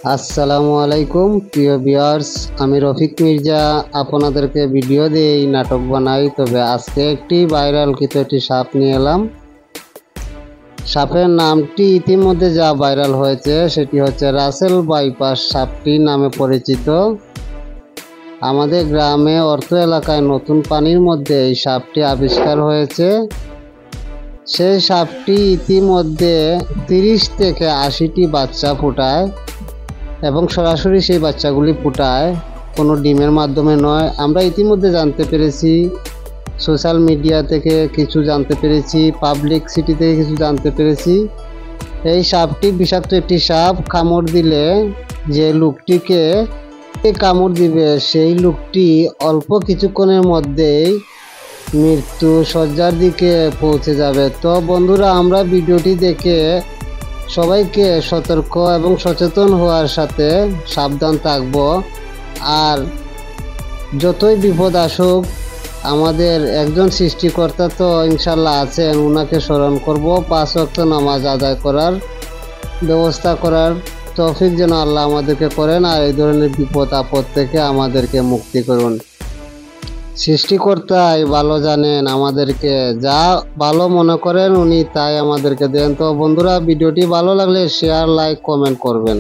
আসসালামু আলাইকুম প্রিয় ভিউয়ার্স, আমি রফিক মির্জা আপনাদেরকে ভিডিও দিয়ে এই নাটক বানাই। তবে আজকে একটি ভাইরাল একটি সাপ নিয়ে এলাম। সাপের নামটি ইতিমধ্যে যা ভাইরাল হয়েছে সেটি হচ্ছে রাসেল বাইপাস সাপটি নামে পরিচিত। আমাদের গ্রামে অর্থ এলাকায় নতুন পানির মধ্যে এই সাপটি আবিষ্কার হয়েছে। সেই সাপটি ইতিমধ্যে 30 থেকে 80টি বাচ্চা ফোটায় এবং সরাসরি সেই বাচ্চাগুলি ফোটায়, কোনো ডিমের মাধ্যমে নয়। আমরা ইতিমধ্যে জানতে পেরেছি, সোশ্যাল মিডিয়া থেকে কিছু জানতে পেরেছি, পাবলিক সিটি থেকে কিছু জানতে পেরেছি। এই সাপটি বিষাক্ত একটি সাপ। কামড় দিলে যে লোকটিকে কামড় দিবে সেই লোকটি অল্প কিছুক্ষণের মধ্যেই মৃত্যু শয্যার দিকে পৌঁছে যাবে। তো বন্ধুরা, আমরা ভিডিওটি দেখে সবাইকে সতর্ক এবং সচেতন হওয়ার সাথে সাবধান থাকব। আর যতই বিপদ আসুক, আমাদের একজন সৃষ্টিকর্তা তো ইনশাল্লাহ আছেন, ওনাকে স্মরণ করব। 5 ওয়াক্ত নামাজ আদায় করার ব্যবস্থা করার তৌফিক যেন আল্লাহ আমাদেরকে করেন, আর এই ধরনের বিপদ আপদ থেকে আমাদেরকে মুক্তি করুন। সৃষ্টিকর্তাই ভালো জানেন, আমাদেরকে যা ভালো মনে করেন উনি তাই আমাদেরকে দেন। তো বন্ধুরা, ভিডিওটি ভালো লাগলে শেয়ার, লাইক, কমেন্ট করবেন।